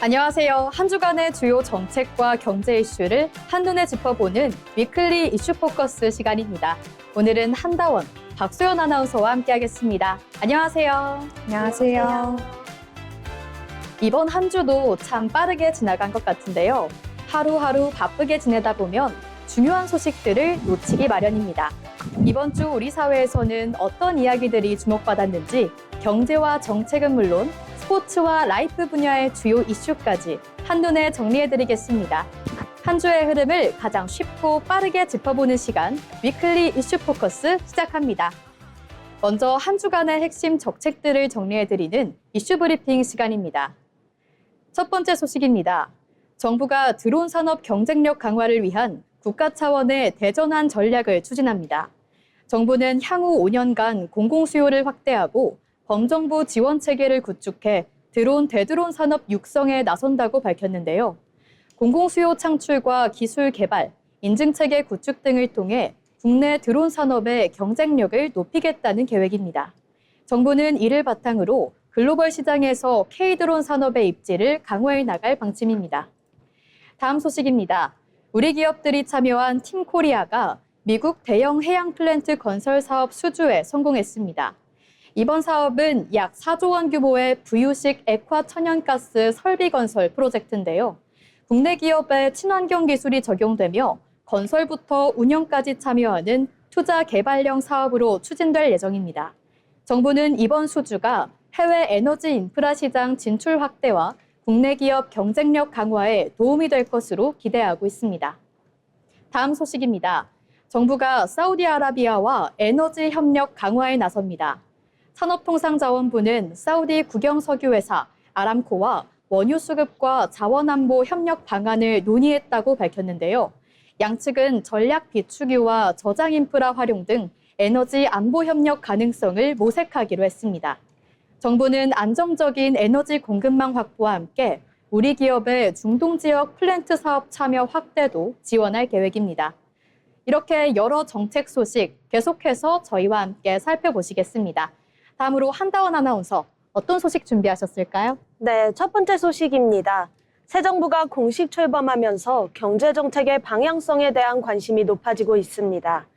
안녕하세요. 한 주간의 주요 정책과 경제 이슈를 한눈에 짚어보는 위클리 이슈 포커스 시간입니다. 오늘은 한다원, 박소연 아나운서와 함께하겠습니다. 안녕하세요. 안녕하세요. 이번 한 주도 참 빠르게 지나간 것 같은데요. 하루하루 바쁘게 지내다 보면 중요한 소식들을 놓치기 마련입니다. 이번 주 우리 사회에서는 어떤 이야기들이 주목받았는지 경제와 정책은 물론 스포츠와 라이프 분야의 주요 이슈까지 한눈에 정리해드리겠습니다. 한 주의 흐름을 가장 쉽고 빠르게 짚어보는 시간, 위클리 이슈 포커스 시작합니다. 먼저 한 주간의 핵심 정책들을 정리해드리는 이슈 브리핑 시간입니다. 첫 번째 소식입니다. 정부가 드론 산업 경쟁력 강화를 위한 국가 차원의 대전환 전략을 추진합니다. 정부는 향후 5년간 공공수요를 확대하고 범정부 지원 체계를 구축해 드론, 대드론 산업 육성에 나선다고 밝혔는데요. 공공수요 창출과 기술 개발, 인증체계 구축 등을 통해 국내 드론 산업의 경쟁력을 높이겠다는 계획입니다. 정부는 이를 바탕으로 글로벌 시장에서 K-드론 산업의 입지를 강화해 나갈 방침입니다. 다음 소식입니다. 우리 기업들이 참여한 팀코리아가 미국 대형 해양 플랜트 건설 사업 수주에 성공했습니다. 이번 사업은 약 4조 원 규모의 부유식 액화 천연가스 설비 건설 프로젝트인데요. 국내 기업의 친환경 기술이 적용되며 건설부터 운영까지 참여하는 투자 개발형 사업으로 추진될 예정입니다. 정부는 이번 수주가 해외 에너지 인프라 시장 진출 확대와 국내 기업 경쟁력 강화에 도움이 될 것으로 기대하고 있습니다. 다음 소식입니다. 정부가 사우디아라비아와 에너지 협력 강화에 나섭니다. 산업통상자원부는 사우디 국영석유회사 아람코와 원유 수급과 자원안보 협력 방안을 논의했다고 밝혔는데요. 양측은 전략 비축유와 저장 인프라 활용 등 에너지 안보 협력 가능성을 모색하기로 했습니다. 정부는 안정적인 에너지 공급망 확보와 함께 우리 기업의 중동 지역 플랜트 사업 참여 확대도 지원할 계획입니다. 이렇게 여러 정책 소식 계속해서 저희와 함께 살펴보시겠습니다. 다음으로 한다원 아나운서, 어떤 소식 준비하셨을까요? 네, 첫 번째 소식입니다. 새 정부가 공식 출범하면서 경제정책의 방향성에 대한 관심이 높아지고 있습니다.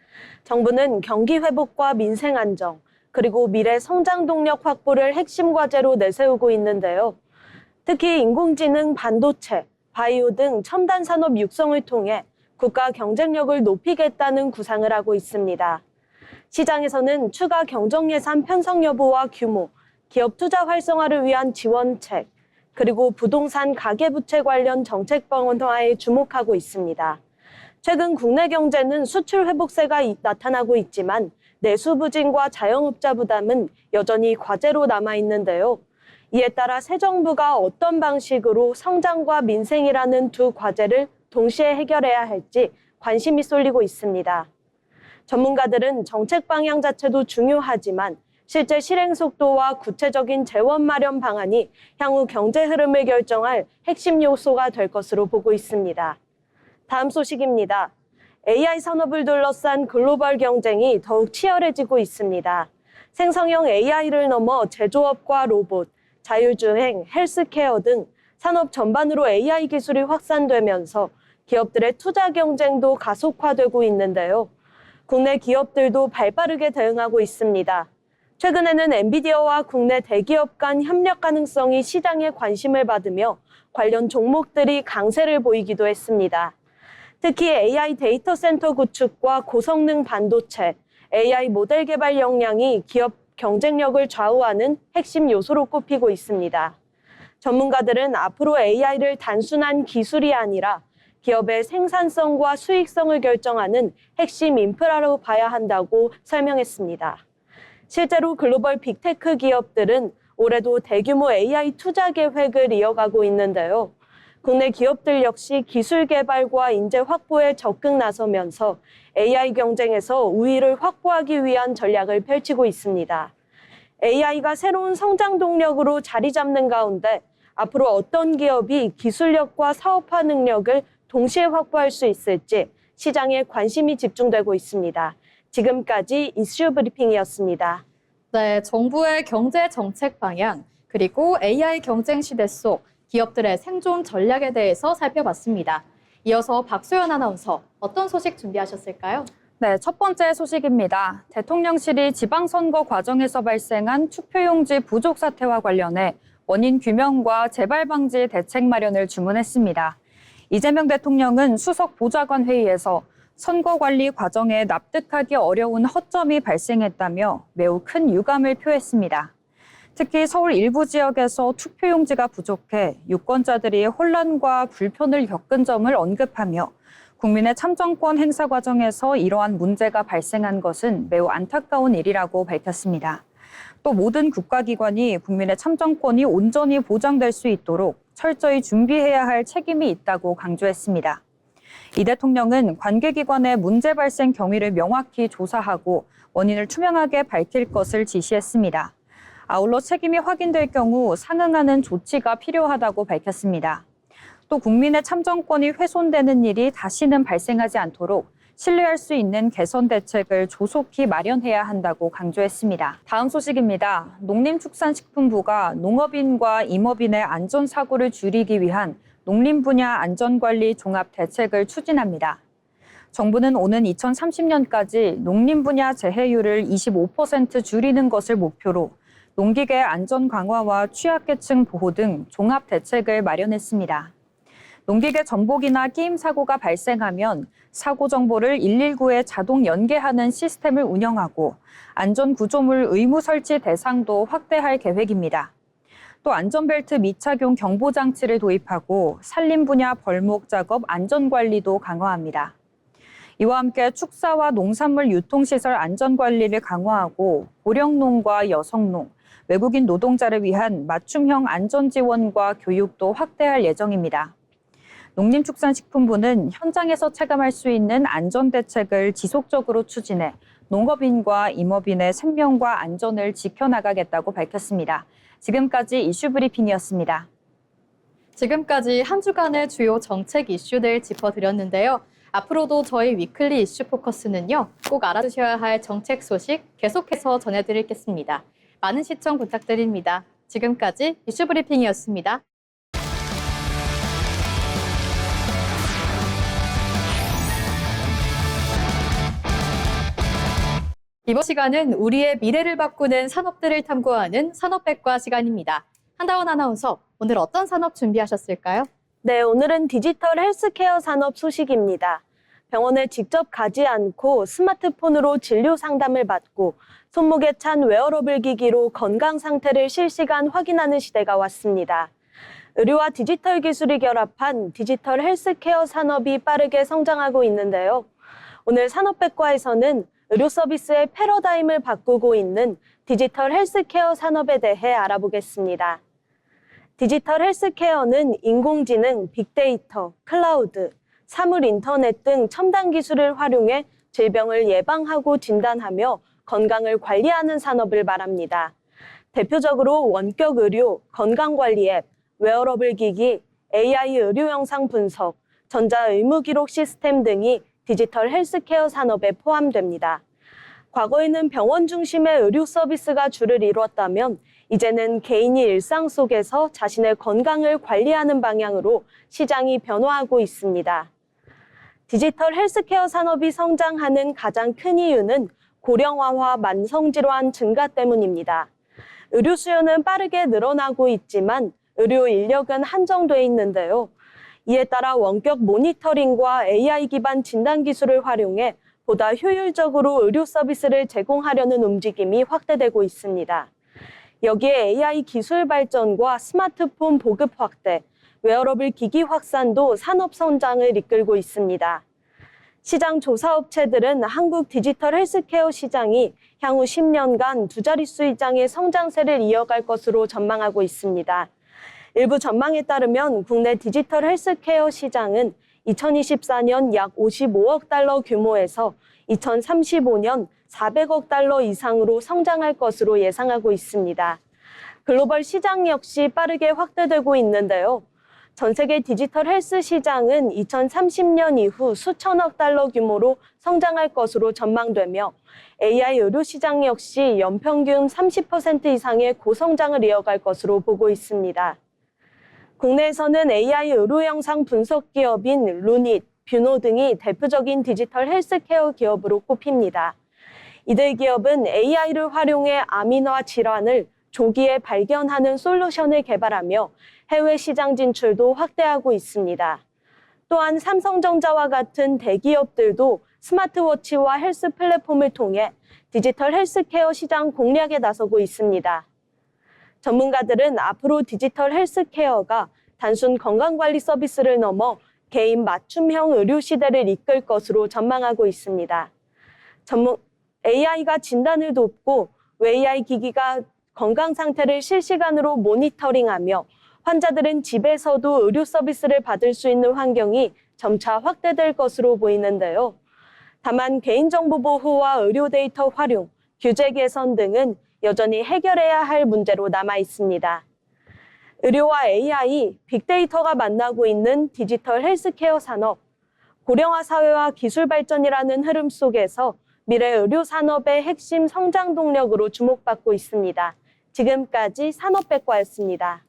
정부는 경기 회복과 민생 안정, 그리고 미래 성장 동력 확보를 핵심 과제로 내세우고 있는데요. 특히 인공지능, 반도체, 바이오 등 첨단 산업 육성을 통해 국가 경쟁력을 높이겠다는 구상을 하고 있습니다. 시장에서는 추가 경정 예산 편성 여부와 규모, 기업 투자 활성화를 위한 지원책, 그리고 부동산 가계부채 관련 정책 방안화에 주목하고 있습니다. 최근 국내 경제는 수출 회복세가 나타나고 있지만 내수 부진과 자영업자 부담은 여전히 과제로 남아있는데요. 이에 따라 새 정부가 어떤 방식으로 성장과 민생이라는 두 과제를 동시에 해결해야 할지 관심이 쏠리고 있습니다. 전문가들은 정책 방향 자체도 중요하지만 실제 실행 속도와 구체적인 재원 마련 방안이 향후 경제 흐름을 결정할 핵심 요소가 될 것으로 보고 있습니다. 다음 소식입니다. AI 산업을 둘러싼 글로벌 경쟁이 더욱 치열해지고 있습니다. 생성형 AI를 넘어 제조업과 로봇, 자율주행, 헬스케어 등 산업 전반으로 AI 기술이 확산되면서 기업들의 투자 경쟁도 가속화되고 있는데요. 국내 기업들도 발빠르게 대응하고 있습니다. 최근에는 엔비디아와 국내 대기업 간 협력 가능성이 시장의 관심을 받으며 관련 종목들이 강세를 보이기도 했습니다. 특히 AI 데이터 센터 구축과 고성능 반도체, AI 모델 개발 역량이 기업 경쟁력을 좌우하는 핵심 요소로 꼽히고 있습니다. 전문가들은 앞으로 AI를 단순한 기술이 아니라 기업의 생산성과 수익성을 결정하는 핵심 인프라로 봐야 한다고 설명했습니다. 실제로 글로벌 빅테크 기업들은 올해도 대규모 AI 투자 계획을 이어가고 있는데요. 국내 기업들 역시 기술 개발과 인재 확보에 적극 나서면서 AI 경쟁에서 우위를 확보하기 위한 전략을 펼치고 있습니다. AI가 새로운 성장 동력으로 자리 잡는 가운데 앞으로 어떤 기업이 기술력과 사업화 능력을 동시에 확보할 수 있을지 시장에 관심이 집중되고 있습니다. 지금까지 이슈 브리핑이었습니다. 네, 정부의 경제 정책 방향, 그리고 AI 경쟁 시대 속 기업들의 생존 전략에 대해서 살펴봤습니다. 이어서 박소연 아나운서, 어떤 소식 준비하셨을까요? 네, 첫 번째 소식입니다. 대통령실이 지방선거 과정에서 발생한 투표용지 부족 사태와 관련해 원인 규명과 재발 방지 대책 마련을 주문했습니다. 이재명 대통령은 수석 보좌관 회의에서 선거 관리 과정에 납득하기 어려운 허점이 발생했다며 매우 큰 유감을 표했습니다. 특히 서울 일부 지역에서 투표용지가 부족해 유권자들이 혼란과 불편을 겪은 점을 언급하며 국민의 참정권 행사 과정에서 이러한 문제가 발생한 것은 매우 안타까운 일이라고 밝혔습니다. 또 모든 국가기관이 국민의 참정권이 온전히 보장될 수 있도록 철저히 준비해야 할 책임이 있다고 강조했습니다. 이 대통령은 관계기관의 문제 발생 경위를 명확히 조사하고 원인을 투명하게 밝힐 것을 지시했습니다. 아울러 책임이 확인될 경우 상응하는 조치가 필요하다고 밝혔습니다. 또 국민의 참정권이 훼손되는 일이 다시는 발생하지 않도록 신뢰할 수 있는 개선 대책을 조속히 마련해야 한다고 강조했습니다. 다음 소식입니다. 농림축산식품부가 농업인과 임업인의 안전사고를 줄이기 위한 농림 분야 안전관리 종합 대책을 추진합니다. 정부는 오는 2030년까지 농림 분야 재해율을 25% 줄이는 것을 목표로 농기계 안전 강화와 취약계층 보호 등 종합 대책을 마련했습니다. 농기계 전복이나 끼임 사고가 발생하면 사고 정보를 119에 자동 연계하는 시스템을 운영하고 안전구조물 의무 설치 대상도 확대할 계획입니다. 또 안전벨트 미착용 경보장치를 도입하고 산림 분야 벌목 작업 안전관리도 강화합니다. 이와 함께 축사와 농산물 유통시설 안전관리를 강화하고 고령농과 여성농, 외국인 노동자를 위한 맞춤형 안전지원과 교육도 확대할 예정입니다. 농림축산식품부는 현장에서 체감할 수 있는 안전대책을 지속적으로 추진해 농업인과 임업인의 생명과 안전을 지켜나가겠다고 밝혔습니다. 지금까지 이슈브리핑이었습니다. 지금까지 한 주간의 주요 정책 이슈들 짚어드렸는데요. 앞으로도 저희 위클리 이슈 포커스는요, 꼭 알아두셔야 할 정책 소식 계속해서 전해드리겠습니다. 많은 시청 부탁드립니다. 지금까지 이슈브리핑이었습니다. 이번 시간은 우리의 미래를 바꾸는 산업들을 탐구하는 산업백과 시간입니다. 한다원 아나운서, 오늘 어떤 산업 준비하셨을까요? 네, 오늘은 디지털 헬스케어 산업 소식입니다. 병원에 직접 가지 않고 스마트폰으로 진료 상담을 받고 손목에 찬 웨어러블 기기로 건강 상태를 실시간 확인하는 시대가 왔습니다. 의료와 디지털 기술이 결합한 디지털 헬스케어 산업이 빠르게 성장하고 있는데요. 오늘 산업백과에서는 의료 서비스의 패러다임을 바꾸고 있는 디지털 헬스케어 산업에 대해 알아보겠습니다. 디지털 헬스케어는 인공지능, 빅데이터, 클라우드, 사물 인터넷 등 첨단 기술을 활용해 질병을 예방하고 진단하며 건강을 관리하는 산업을 말합니다. 대표적으로 원격 의료, 건강관리 앱, 웨어러블 기기, AI 의료 영상 분석, 전자 의무 기록 시스템 등이 디지털 헬스케어 산업에 포함됩니다. 과거에는 병원 중심의 의료 서비스가 주를 이루었다면 이제는 개인이 일상 속에서 자신의 건강을 관리하는 방향으로 시장이 변화하고 있습니다. 디지털 헬스케어 산업이 성장하는 가장 큰 이유는 고령화와 만성질환 증가 때문입니다. 의료 수요는 빠르게 늘어나고 있지만 의료 인력은 한정돼 있는데요. 이에 따라 원격 모니터링과 AI 기반 진단 기술을 활용해 보다 효율적으로 의료 서비스를 제공하려는 움직임이 확대되고 있습니다. 여기에 AI 기술 발전과 스마트폰 보급 확대, 웨어러블 기기 확산도 산업 성장을 이끌고 있습니다. 시장 조사 업체들은 한국 디지털 헬스케어 시장이 향후 10년간 두 자릿수 이상의 성장세를 이어갈 것으로 전망하고 있습니다. 일부 전망에 따르면 국내 디지털 헬스케어 시장은 2024년 약 55억 달러 규모에서 2035년 400억 달러 이상으로 성장할 것으로 예상하고 있습니다. 글로벌 시장 역시 빠르게 확대되고 있는데요. 전 세계 디지털 헬스 시장은 2030년 이후 수천억 달러 규모로 성장할 것으로 전망되며 AI 의료 시장 역시 연평균 30% 이상의 고성장을 이어갈 것으로 보고 있습니다. 국내에서는 AI 의료 영상 분석 기업인 루닛, 뷰노 등이 대표적인 디지털 헬스케어 기업으로 꼽힙니다. 이들 기업은 AI를 활용해 암이나 질환을 조기에 발견하는 솔루션을 개발하며 해외 시장 진출도 확대하고 있습니다. 또한 삼성전자와 같은 대기업들도 스마트워치와 헬스 플랫폼을 통해 디지털 헬스케어 시장 공략에 나서고 있습니다. 전문가들은 앞으로 디지털 헬스케어가 단순 건강관리 서비스를 넘어 개인 맞춤형 의료 시대를 이끌 것으로 전망하고 있습니다. AI가 진단을 돕고 AI 기기가 건강 상태를 실시간으로 모니터링하며 환자들은 집에서도 의료 서비스를 받을 수 있는 환경이 점차 확대될 것으로 보이는데요. 다만 개인정보 보호와 의료 데이터 활용, 규제 개선 등은 여전히 해결해야 할 문제로 남아 있습니다. 의료와 AI, 빅데이터가 만나고 있는 디지털 헬스케어 산업, 고령화 사회와 기술 발전이라는 흐름 속에서 미래 의료 산업의 핵심 성장 동력으로 주목받고 있습니다. 지금까지 산업백과였습니다.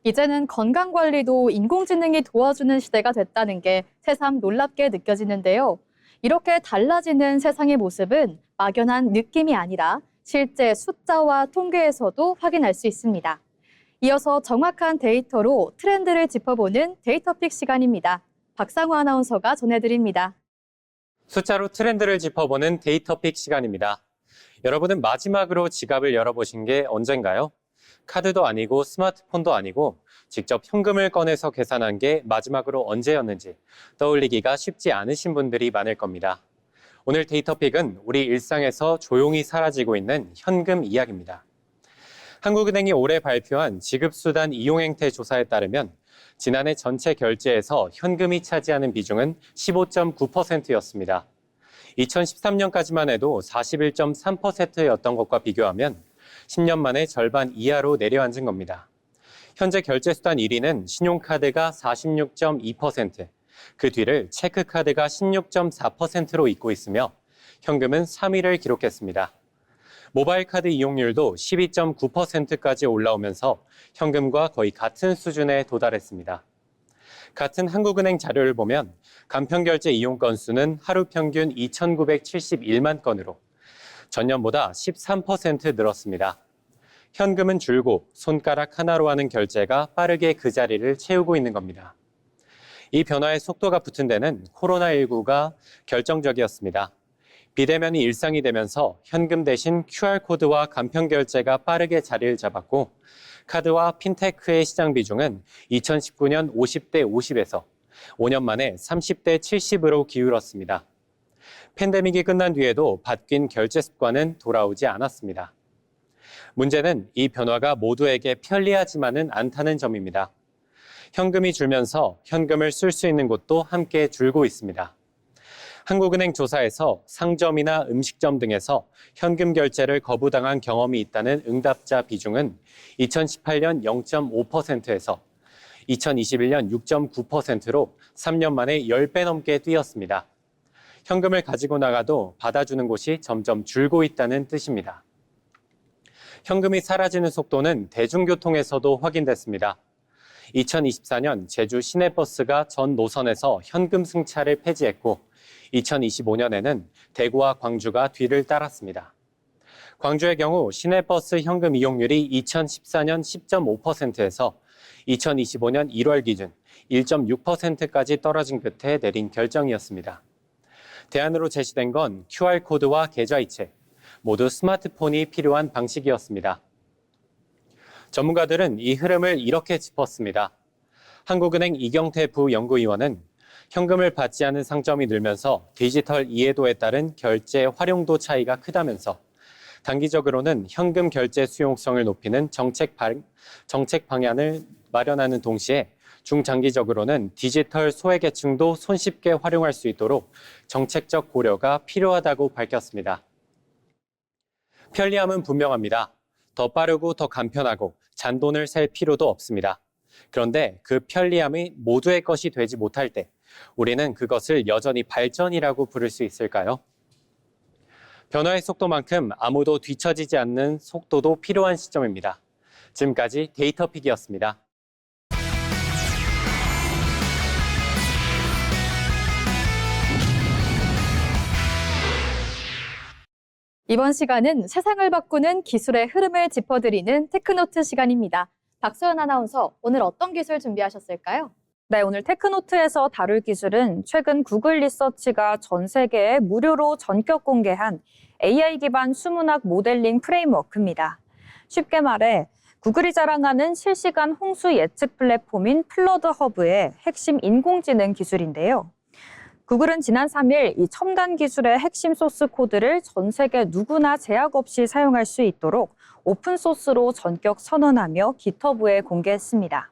이제는 건강관리도 인공지능이 도와주는 시대가 됐다는 게 새삼 놀랍게 느껴지는데요. 이렇게 달라지는 세상의 모습은 막연한 느낌이 아니라 실제 숫자와 통계에서도 확인할 수 있습니다. 이어서 정확한 데이터로 트렌드를 짚어보는 데이터픽 시간입니다. 박상우 아나운서가 전해드립니다. 숫자로 트렌드를 짚어보는 데이터픽 시간입니다. 여러분은 마지막으로 지갑을 열어보신 게 언젠가요? 카드도 아니고 스마트폰도 아니고 직접 현금을 꺼내서 계산한 게 마지막으로 언제였는지 떠올리기가 쉽지 않으신 분들이 많을 겁니다. 오늘 데이터픽은 우리 일상에서 조용히 사라지고 있는 현금 이야기입니다. 한국은행이 올해 발표한 지급수단 이용행태 조사에 따르면 지난해 전체 결제에서 현금이 차지하는 비중은 15.9%였습니다. 2013년까지만 해도 41.3%였던 것과 비교하면 10년 만에 절반 이하로 내려앉은 겁니다. 현재 결제수단 1위는 신용카드가 46.2%, 그 뒤를 체크카드가 16.4%로 잇고 있으며 현금은 3위를 기록했습니다. 모바일 카드 이용률도 12.9%까지 올라오면서 현금과 거의 같은 수준에 도달했습니다. 같은 한국은행 자료를 보면 간편결제 이용 건수는 하루 평균 2,971만 건으로 전년보다 13% 늘었습니다. 현금은 줄고 손가락 하나로 하는 결제가 빠르게 그 자리를 채우고 있는 겁니다. 이 변화의 속도가 붙은 데는 코로나19가 결정적이었습니다. 비대면이 일상이 되면서 현금 대신 QR코드와 간편결제가 빠르게 자리를 잡았고 카드와 핀테크의 시장 비중은 2019년 50대 50에서 5년 만에 30대 70으로 기울었습니다. 팬데믹이 끝난 뒤에도 바뀐 결제 습관은 돌아오지 않았습니다. 문제는 이 변화가 모두에게 편리하지만은 않다는 점입니다. 현금이 줄면서 현금을 쓸 수 있는 곳도 함께 줄고 있습니다. 한국은행 조사에서 상점이나 음식점 등에서 현금 결제를 거부당한 경험이 있다는 응답자 비중은 2018년 0.5%에서 2021년 6.9%로 3년 만에 10배 넘게 뛰었습니다. 현금을 가지고 나가도 받아주는 곳이 점점 줄고 있다는 뜻입니다. 현금이 사라지는 속도는 대중교통에서도 확인됐습니다. 2024년 제주 시내버스가 전 노선에서 현금 승차를 폐지했고 2025년에는 대구와 광주가 뒤를 따랐습니다. 광주의 경우 시내버스 현금 이용률이 2014년 10.5%에서 2025년 1월 기준 1.6%까지 떨어진 끝에 내린 결정이었습니다. 대안으로 제시된 건 QR코드와 계좌이체, 모두 스마트폰이 필요한 방식이었습니다. 전문가들은 이 흐름을 이렇게 짚었습니다. 한국은행 이경태 부연구위원은 현금을 받지 않은 상점이 늘면서 디지털 이해도에 따른 결제 활용도 차이가 크다면서 단기적으로는 현금 결제 수용성을 높이는 정책 방안을 마련하는 동시에 중장기적으로는 디지털 소외계층도 손쉽게 활용할 수 있도록 정책적 고려가 필요하다고 밝혔습니다. 편리함은 분명합니다. 더 빠르고 더 간편하고 잔돈을 셀 필요도 없습니다. 그런데 그 편리함이 모두의 것이 되지 못할 때 우리는 그것을 여전히 발전이라고 부를 수 있을까요? 변화의 속도만큼 아무도 뒤처지지 않는 속도도 필요한 시점입니다. 지금까지 데이터픽이었습니다. 이번 시간은 세상을 바꾸는 기술의 흐름을 짚어드리는 테크노트 시간입니다. 박소연 아나운서, 오늘 어떤 기술 준비하셨을까요? 네, 오늘 테크노트에서 다룰 기술은 최근 구글 리서치가 전 세계에 무료로 전격 공개한 AI 기반 수문학 모델링 프레임워크입니다. 쉽게 말해 구글이 자랑하는 실시간 홍수 예측 플랫폼인 플러드허브의 핵심 인공지능 기술인데요. 구글은 지난 3일 이 첨단 기술의 핵심 소스 코드를 전 세계 누구나 제약 없이 사용할 수 있도록 오픈소스로 전격 선언하며 깃허브에 공개했습니다.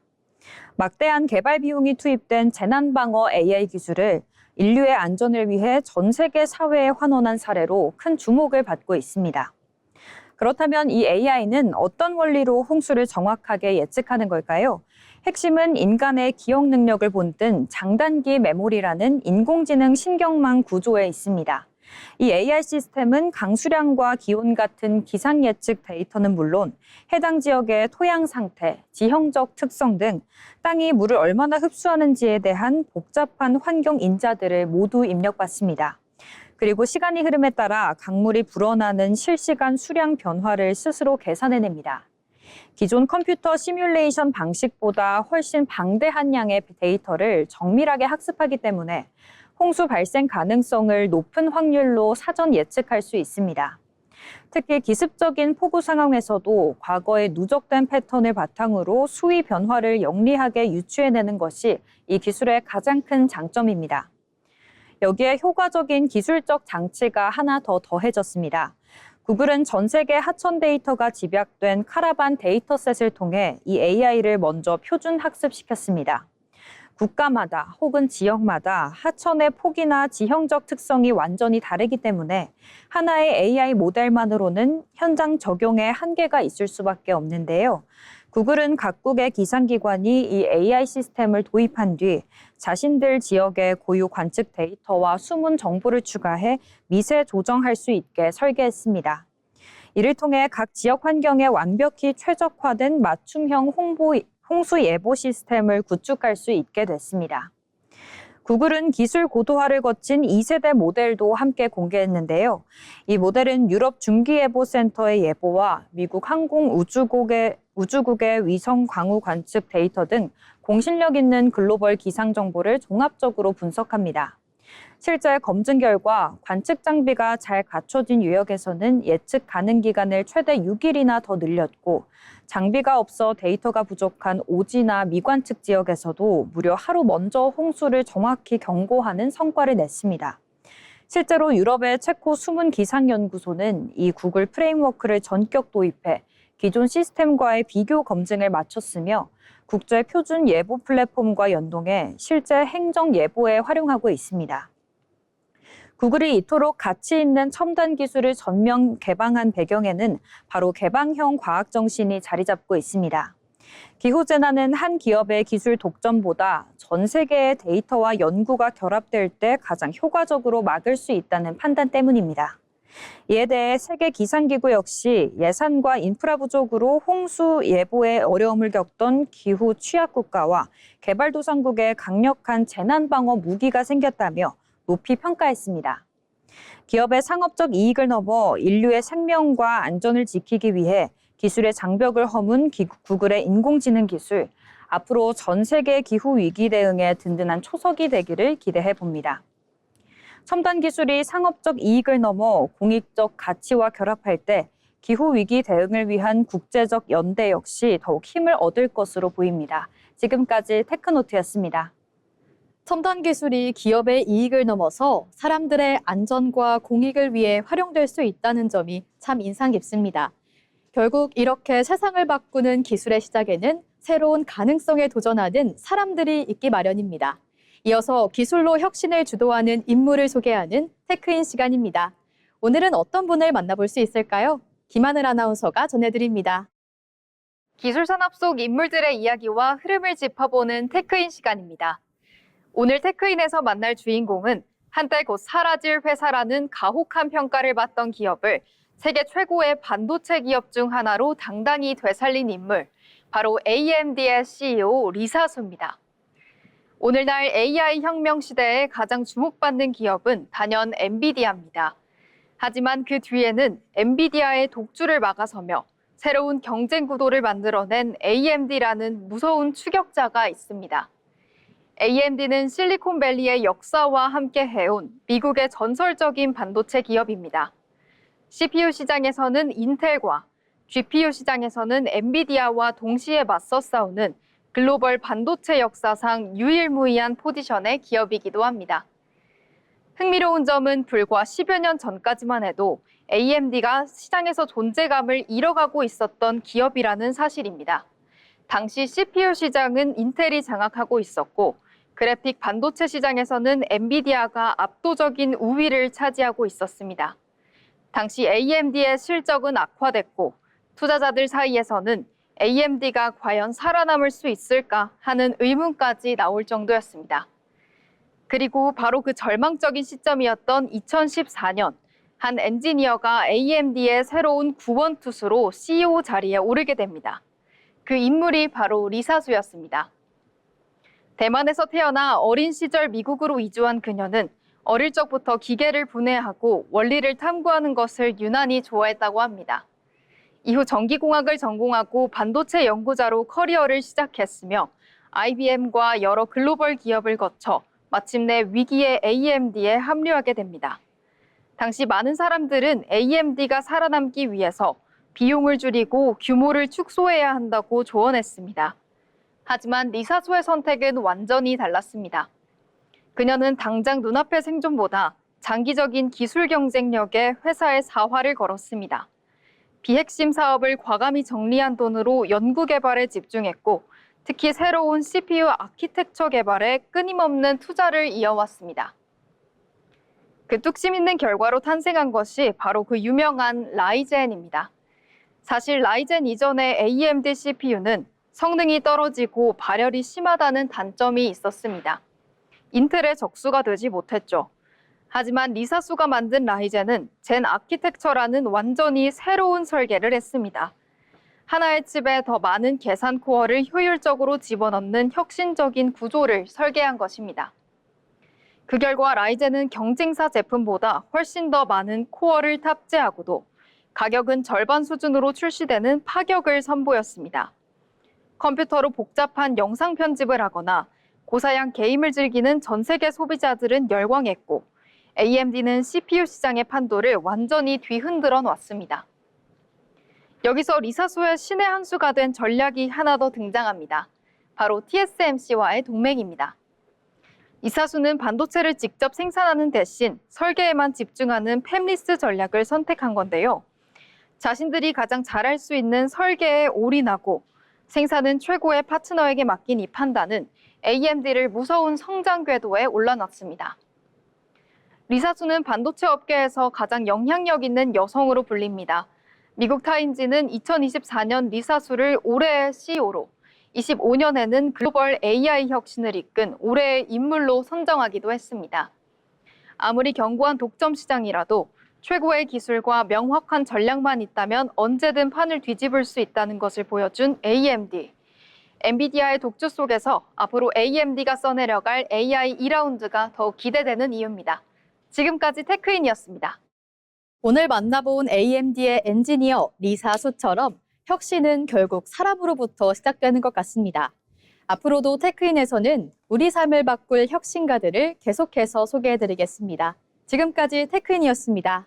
막대한 개발 비용이 투입된 재난방어 AI 기술을 인류의 안전을 위해 전 세계 사회에 환원한 사례로 큰 주목을 받고 있습니다. 그렇다면 이 AI는 어떤 원리로 홍수를 정확하게 예측하는 걸까요? 핵심은 인간의 기억 능력을 본뜬 장단기 메모리라는 인공지능 신경망 구조에 있습니다. 이 AI 시스템은 강수량과 기온 같은 기상 예측 데이터는 물론 해당 지역의 토양 상태, 지형적 특성 등 땅이 물을 얼마나 흡수하는지에 대한 복잡한 환경 인자들을 모두 입력받습니다. 그리고 시간이 흐름에 따라 강물이 불어나는 실시간 수량 변화를 스스로 계산해냅니다. 기존 컴퓨터 시뮬레이션 방식보다 훨씬 방대한 양의 데이터를 정밀하게 학습하기 때문에 홍수 발생 가능성을 높은 확률로 사전 예측할 수 있습니다. 특히 기습적인 폭우 상황에서도 과거의 누적된 패턴을 바탕으로 수위 변화를 영리하게 유추해내는 것이 이 기술의 가장 큰 장점입니다. 여기에 효과적인 기술적 장치가 하나 더 더해졌습니다. 구글은 전 세계 하천 데이터가 집약된 카라반 데이터셋을 통해 이 AI를 먼저 표준 학습시켰습니다. 국가마다 혹은 지역마다 하천의 폭이나 지형적 특성이 완전히 다르기 때문에 하나의 AI 모델만으로는 현장 적용에 한계가 있을 수밖에 없는데요. 구글은 각국의 기상기관이 이 AI 시스템을 도입한 뒤 자신들 지역의 고유 관측 데이터와 수문 정보를 추가해 미세 조정할 수 있게 설계했습니다. 이를 통해 각 지역 환경에 완벽히 최적화된 맞춤형 홍수 예보 시스템을 구축할 수 있게 됐습니다. 구글은 기술 고도화를 거친 2세대 모델도 함께 공개했는데요. 이 모델은 유럽 중기예보센터의 예보와 미국 항공우주국의 위성 광우 관측 데이터 등 공신력 있는 글로벌 기상 정보를 종합적으로 분석합니다. 실제 검증 결과 관측 장비가 잘 갖춰진 유역에서는 예측 가능 기간을 최대 6일이나 더 늘렸고 장비가 없어 데이터가 부족한 오지나 미관측 지역에서도 무려 하루 먼저 홍수를 정확히 경고하는 성과를 냈습니다. 실제로 유럽의 체코 수문 기상연구소는 이 구글 프레임워크를 전격 도입해 기존 시스템과의 비교 검증을 마쳤으며 국제 표준 예보 플랫폼과 연동해 실제 행정 예보에 활용하고 있습니다. 구글이 이토록 가치 있는 첨단 기술을 전면 개방한 배경에는 바로 개방형 과학 정신이 자리 잡고 있습니다. 기후재난은 한 기업의 기술 독점보다 전 세계의 데이터와 연구가 결합될 때 가장 효과적으로 막을 수 있다는 판단 때문입니다. 이에 대해 세계기상기구 역시 예산과 인프라 부족으로 홍수 예보에 어려움을 겪던 기후 취약국가와 개발도상국에 강력한 재난방어 무기가 생겼다며 높이 평가했습니다. 기업의 상업적 이익을 넘어 인류의 생명과 안전을 지키기 위해 기술의 장벽을 허문 구글의 인공지능 기술, 앞으로 전 세계 기후 위기 대응에 든든한 초석이 되기를 기대해 봅니다. 첨단 기술이 상업적 이익을 넘어 공익적 가치와 결합할 때 기후 위기 대응을 위한 국제적 연대 역시 더욱 힘을 얻을 것으로 보입니다. 지금까지 테크노트였습니다. 첨단 기술이 기업의 이익을 넘어서 사람들의 안전과 공익을 위해 활용될 수 있다는 점이 참 인상 깊습니다. 결국 이렇게 세상을 바꾸는 기술의 시작에는 새로운 가능성에 도전하는 사람들이 있기 마련입니다. 이어서 기술로 혁신을 주도하는 인물을 소개하는 테크인 시간입니다. 오늘은 어떤 분을 만나볼 수 있을까요? 김하늘 아나운서가 전해드립니다. 기술 산업 속 인물들의 이야기와 흐름을 짚어보는 테크인 시간입니다. 오늘 테크인에서 만날 주인공은 한때 곧 사라질 회사라는 가혹한 평가를 받던 기업을 세계 최고의 반도체 기업 중 하나로 당당히 되살린 인물, 바로 AMD의 CEO 리사소입니다. 오늘날 AI 혁명 시대에 가장 주목받는 기업은 단연 엔비디아입니다. 하지만 그 뒤에는 엔비디아의 독주를 막아서며 새로운 경쟁 구도를 만들어낸 AMD라는 무서운 추격자가 있습니다. AMD는 실리콘밸리의 역사와 함께 해온 미국의 전설적인 반도체 기업입니다. CPU 시장에서는 인텔과 GPU 시장에서는 엔비디아와 동시에 맞서 싸우는 글로벌 반도체 역사상 유일무이한 포지션의 기업이기도 합니다. 흥미로운 점은 불과 10여 년 전까지만 해도 AMD가 시장에서 존재감을 잃어가고 있었던 기업이라는 사실입니다. 당시 CPU 시장은 인텔이 장악하고 있었고 그래픽 반도체 시장에서는 엔비디아가 압도적인 우위를 차지하고 있었습니다. 당시 AMD의 실적은 악화됐고 투자자들 사이에서는 AMD가 과연 살아남을 수 있을까 하는 의문까지 나올 정도였습니다. 그리고 바로 그 절망적인 시점이었던 2014년, 한 엔지니어가 AMD의 새로운 구원투수로 CEO 자리에 오르게 됩니다. 그 인물이 바로 리사수였습니다. 대만에서 태어나 어린 시절 미국으로 이주한 그녀는 어릴 적부터 기계를 분해하고 원리를 탐구하는 것을 유난히 좋아했다고 합니다. 이후 전기공학을 전공하고 반도체 연구자로 커리어를 시작했으며 IBM과 여러 글로벌 기업을 거쳐 마침내 위기의 AMD에 합류하게 됩니다. 당시 많은 사람들은 AMD가 살아남기 위해서 비용을 줄이고 규모를 축소해야 한다고 조언했습니다. 하지만 리사소의 선택은 완전히 달랐습니다. 그녀는 당장 눈앞의 생존보다 장기적인 기술 경쟁력에 회사의 사활을 걸었습니다. 비핵심 사업을 과감히 정리한 돈으로 연구 개발에 집중했고 특히 새로운 CPU 아키텍처 개발에 끊임없는 투자를 이어왔습니다. 그 뚝심 있는 결과로 탄생한 것이 바로 그 유명한 라이젠입니다. 사실 라이젠 이전의 AMD CPU는 성능이 떨어지고 발열이 심하다는 단점이 있었습니다. 인텔의 적수가 되지 못했죠. 하지만 리사수가 만든 라이젠은 젠 아키텍처라는 완전히 새로운 설계를 했습니다. 하나의 칩에 더 많은 계산 코어를 효율적으로 집어넣는 혁신적인 구조를 설계한 것입니다. 그 결과 라이젠은 경쟁사 제품보다 훨씬 더 많은 코어를 탑재하고도 가격은 절반 수준으로 출시되는 파격을 선보였습니다. 컴퓨터로 복잡한 영상 편집을 하거나 고사양 게임을 즐기는 전 세계 소비자들은 열광했고 AMD는 CPU 시장의 판도를 완전히 뒤흔들어 놨습니다. 여기서 리사소의 신의 한 수가 된 전략이 하나 더 등장합니다. 바로 TSMC와의 동맹입니다. 이사수는 반도체를 직접 생산하는 대신 설계에만 집중하는 팹리스 전략을 선택한 건데요. 자신들이 가장 잘할 수 있는 설계에 올인하고 생산은 최고의 파트너에게 맡긴 이 판단은 AMD를 무서운 성장 궤도에 올라놨습니다. 리사수는 반도체 업계에서 가장 영향력 있는 여성으로 불립니다. 미국 타임지는 2024년 리사수를 올해의 CEO로, 25년에는 글로벌 AI 혁신을 이끈 올해의 인물로 선정하기도 했습니다. 아무리 견고한 독점 시장이라도 최고의 기술과 명확한 전략만 있다면 언제든 판을 뒤집을 수 있다는 것을 보여준 AMD. 엔비디아의 독주 속에서 앞으로 AMD가 써내려갈 AI 2라운드가 더욱 기대되는 이유입니다. 지금까지 테크인이었습니다. 오늘 만나본 AMD의 엔지니어 리사수처럼 혁신은 결국 사람으로부터 시작되는 것 같습니다. 앞으로도 테크인에서는 우리 삶을 바꿀 혁신가들을 계속해서 소개해드리겠습니다. 지금까지 테크인이었습니다.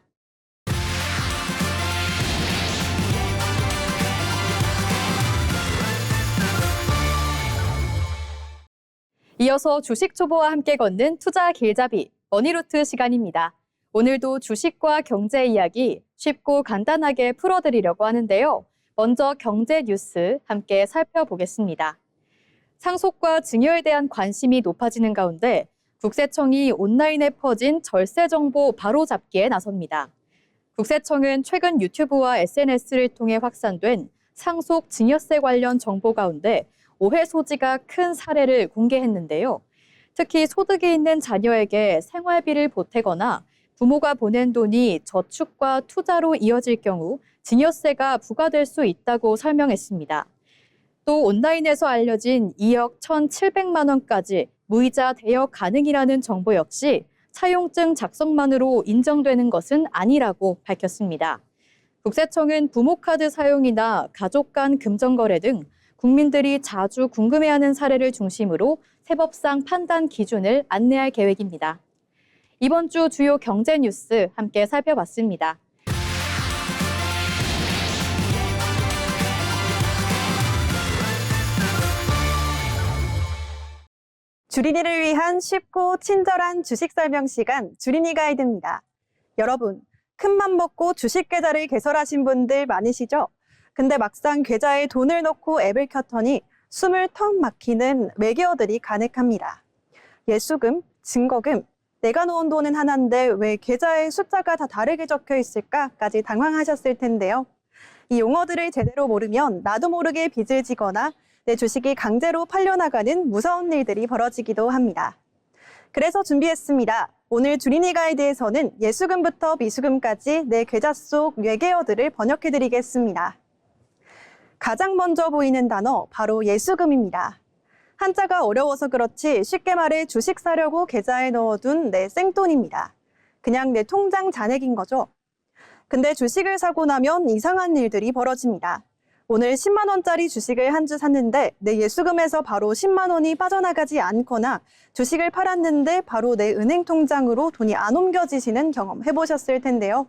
이어서 주식 초보와 함께 걷는 투자 길잡이 머니루트 시간입니다. 오늘도 주식과 경제 이야기 쉽고 간단하게 풀어드리려고 하는데요. 먼저 경제 뉴스 함께 살펴보겠습니다. 상속과 증여에 대한 관심이 높아지는 가운데 국세청이 온라인에 퍼진 절세 정보 바로잡기에 나섭니다. 국세청은 최근 유튜브와 SNS를 통해 확산된 상속 증여세 관련 정보 가운데 오해 소지가 큰 사례를 공개했는데요. 특히 소득이 있는 자녀에게 생활비를 보태거나 부모가 보낸 돈이 저축과 투자로 이어질 경우 증여세가 부과될 수 있다고 설명했습니다. 또 온라인에서 알려진 2억 1,700만 원까지 무이자 대여 가능이라는 정보 역시 차용증 작성만으로 인정되는 것은 아니라고 밝혔습니다. 국세청은 부모카드 사용이나 가족 간 금전거래 등 국민들이 자주 궁금해하는 사례를 중심으로 세법상 판단 기준을 안내할 계획입니다. 이번 주 주요 경제 뉴스 함께 살펴봤습니다. 주린이를 위한 쉽고 친절한 주식 설명 시간 주린이 가이드입니다. 여러분, 큰맘 먹고 주식 계좌를 개설하신 분들 많으시죠? 근데 막상 계좌에 돈을 넣고 앱을 켰더니 숨을 턱 막히는 외계어들이 가득합니다. 예수금, 증거금, 내가 넣은 돈은 하나인데 왜 계좌에 숫자가 다 다르게 적혀 있을까까지 당황하셨을 텐데요. 이 용어들을 제대로 모르면 나도 모르게 빚을 지거나 내 주식이 강제로 팔려나가는 무서운 일들이 벌어지기도 합니다. 그래서 준비했습니다. 오늘 주린이 가이드에서는 예수금부터 미수금까지 내 계좌 속 외계어들을 번역해드리겠습니다. 가장 먼저 보이는 단어 바로 예수금입니다. 한자가 어려워서 그렇지 쉽게 말해 주식 사려고 계좌에 넣어둔 내 생돈입니다. 그냥 내 통장 잔액인 거죠. 근데 주식을 사고 나면 이상한 일들이 벌어집니다. 오늘 10만 원짜리 주식을 한 주 샀는데 내 예수금에서 바로 10만 원이 빠져나가지 않거나 주식을 팔았는데 바로 내 은행 통장으로 돈이 안 옮겨지시는 경험 해보셨을 텐데요.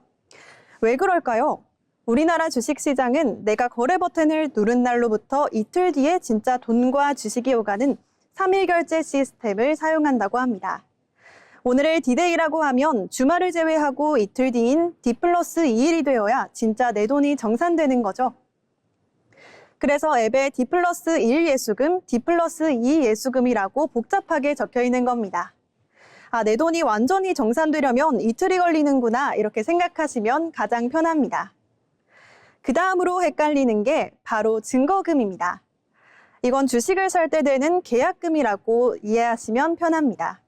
왜 그럴까요? 우리나라 주식시장은 내가 거래 버튼을 누른 날로부터 이틀 뒤에 진짜 돈과 주식이 오가는 3일 결제 시스템을 사용한다고 합니다. 오늘을 디데이라고 하면 주말을 제외하고 이틀 뒤인 D+2일이 되어야 진짜 내 돈이 정산되는 거죠. 그래서 앱에 D+1 예수금, D+2 예수금이라고 복잡하게 적혀 있는 겁니다. 아, 내 돈이 완전히 정산되려면 이틀이 걸리는구나 이렇게 생각하시면 가장 편합니다. 그 다음으로 헷갈리는 게 바로 증거금입니다. 이건 주식을 살 때 되는 계약금이라고 이해하시면 편합니다.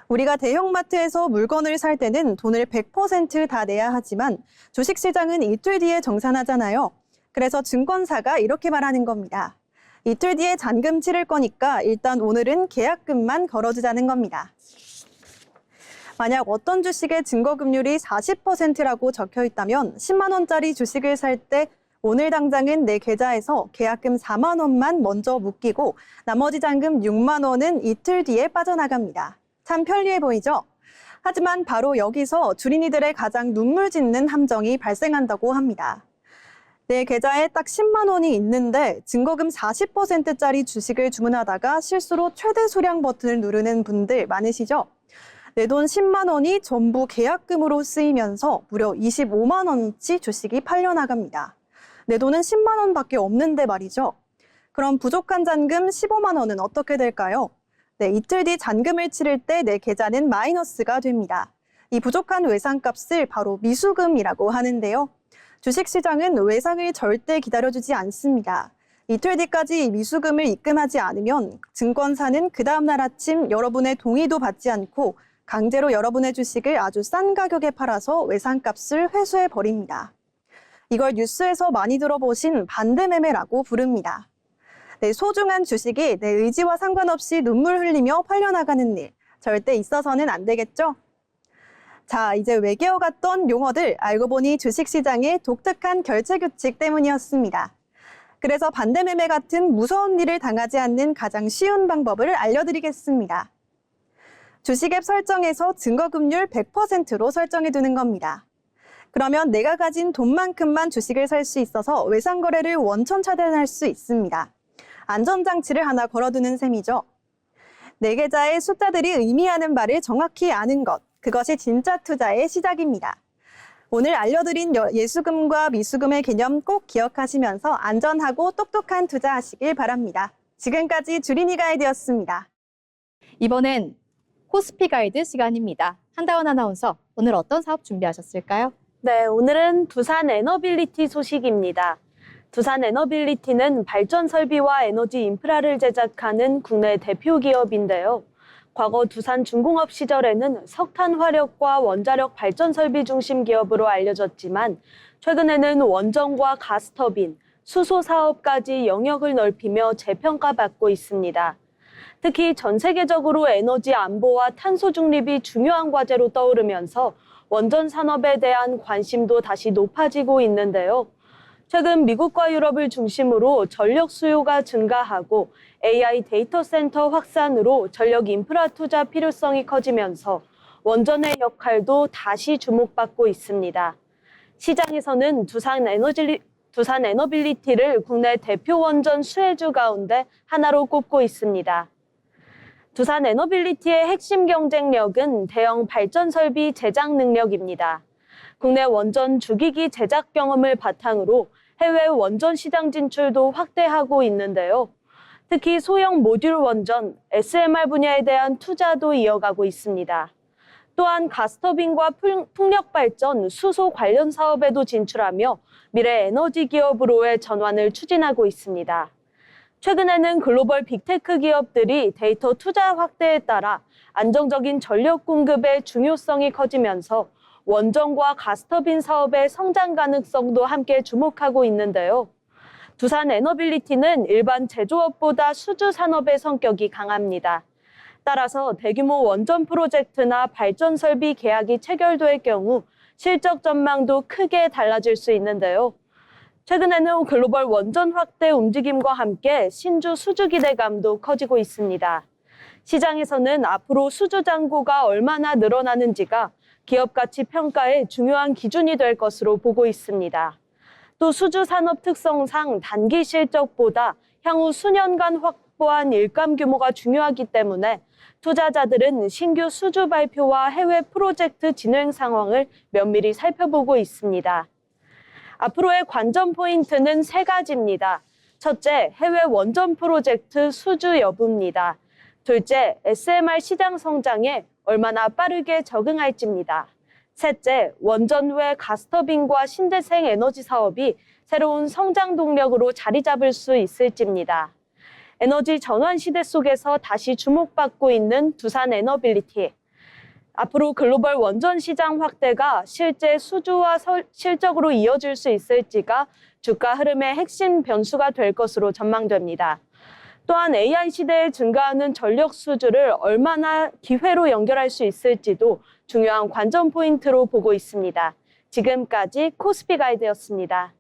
우리가 대형마트에서 물건을 살 때는 돈을 100% 다 내야 하지만 주식시장은 이틀 뒤에 정산하잖아요. 그래서 증권사가 이렇게 말하는 겁니다. 이틀 뒤에 잔금 치를 거니까 일단 오늘은 계약금만 걸어주자는 겁니다. 만약 어떤 주식의 증거금률이 40%라고 적혀 있다면 10만 원짜리 주식을 살 때 오늘 당장은 내 계좌에서 계약금 4만 원만 먼저 묶이고 나머지 잔금 6만 원은 이틀 뒤에 빠져나갑니다. 참 편리해 보이죠? 하지만 바로 여기서 주린이들의 가장 눈물 짓는 함정이 발생한다고 합니다. 내 계좌에 딱 10만 원이 있는데 증거금 40%짜리 주식을 주문하다가 실수로 최대 수량 버튼을 누르는 분들 많으시죠? 내 돈 10만 원이 전부 계약금으로 쓰이면서 무려 25만 원치 주식이 팔려나갑니다. 내 돈은 10만 원밖에 없는데 말이죠. 그럼 부족한 잔금 15만 원은 어떻게 될까요? 네, 이틀 뒤 잔금을 치를 때 내 계좌는 마이너스가 됩니다. 이 부족한 외상값을 바로 미수금이라고 하는데요. 주식시장은 외상을 절대 기다려주지 않습니다. 이틀 뒤까지 미수금을 입금하지 않으면 증권사는 그 다음날 아침 여러분의 동의도 받지 않고 강제로 여러분의 주식을 아주 싼 가격에 팔아서 외상값을 회수해버립니다. 이걸 뉴스에서 많이 들어보신 반대매매라고 부릅니다. 내 소중한 주식이 내 의지와 상관없이 눈물 흘리며 팔려나가는 일, 절대 있어서는 안 되겠죠? 자, 이제 외계어 같던 용어들 알고 보니 주식시장의 독특한 결제 규칙 때문이었습니다. 그래서 반대매매 같은 무서운 일을 당하지 않는 가장 쉬운 방법을 알려드리겠습니다. 주식앱 설정에서 증거금률 100%로 설정해 두는 겁니다. 그러면 내가 가진 돈만큼만 주식을 살 수 있어서 외상거래를 원천 차단할 수 있습니다. 안전장치를 하나 걸어두는 셈이죠. 내 계좌의 숫자들이 의미하는 바를 정확히 아는 것, 그것이 진짜 투자의 시작입니다. 오늘 알려드린 예수금과 미수금의 개념 꼭 기억하시면서 안전하고 똑똑한 투자하시길 바랍니다. 지금까지 주린이 가이드였습니다. 이번엔 호스피 가이드 시간입니다. 한다원 아나운서, 오늘 어떤 사업 준비하셨을까요? 네, 오늘은 두산 에너빌리티 소식입니다. 두산 에너빌리티는 발전 설비와 에너지 인프라를 제작하는 국내 대표 기업인데요. 과거 두산 중공업 시절에는 석탄 화력과 원자력 발전 설비 중심 기업으로 알려졌지만 최근에는 원전과 가스터빈, 수소 사업까지 영역을 넓히며 재평가받고 있습니다. 특히 전 세계적으로 에너지 안보와 탄소 중립이 중요한 과제로 떠오르면서 원전 산업에 대한 관심도 다시 높아지고 있는데요. 최근 미국과 유럽을 중심으로 전력 수요가 증가하고 AI 데이터 센터 확산으로 전력 인프라 투자 필요성이 커지면서 원전의 역할도 다시 주목받고 있습니다. 시장에서는 두산 에너빌리티를 국내 대표 원전 수혜주 가운데 하나로 꼽고 있습니다. 두산 에너빌리티의 핵심 경쟁력은 대형 발전 설비 제작 능력입니다. 국내 원전 주기기 제작 경험을 바탕으로 해외 원전 시장 진출도 확대하고 있는데요. 특히 소형 모듈 원전, SMR 분야에 대한 투자도 이어가고 있습니다. 또한 가스터빈과 풍력 발전, 수소 관련 사업에도 진출하며 미래 에너지 기업으로의 전환을 추진하고 있습니다. 최근에는 글로벌 빅테크 기업들이 데이터 투자 확대에 따라 안정적인 전력 공급의 중요성이 커지면서 원전과 가스터빈 사업의 성장 가능성도 함께 주목하고 있는데요. 두산 에너빌리티는 일반 제조업보다 수주 산업의 성격이 강합니다. 따라서 대규모 원전 프로젝트나 발전 설비 계약이 체결될 경우 실적 전망도 크게 달라질 수 있는데요. 최근에는 글로벌 원전 확대 움직임과 함께 신주 수주 기대감도 커지고 있습니다. 시장에서는 앞으로 수주 잔고가 얼마나 늘어나는지가 기업 가치 평가의 중요한 기준이 될 것으로 보고 있습니다. 또 수주 산업 특성상 단기 실적보다 향후 수년간 확보한 일감 규모가 중요하기 때문에 투자자들은 신규 수주 발표와 해외 프로젝트 진행 상황을 면밀히 살펴보고 있습니다. 앞으로의 관전 포인트는 세 가지입니다. 첫째, 해외 원전 프로젝트 수주 여부입니다. 둘째, SMR 시장 성장에 얼마나 빠르게 적응할지입니다. 셋째, 원전 외 가스터빈과 신재생 에너지 사업이 새로운 성장 동력으로 자리 잡을 수 있을지입니다. 에너지 전환 시대 속에서 다시 주목받고 있는 두산 에너빌리티. 앞으로 글로벌 원전 시장 확대가 실제 수주와 실적으로 이어질 수 있을지가 주가 흐름의 핵심 변수가 될 것으로 전망됩니다. 또한 AI 시대에 증가하는 전력 수주를 얼마나 기회로 연결할 수 있을지도 중요한 관전 포인트로 보고 있습니다. 지금까지 코스피 가이드였습니다.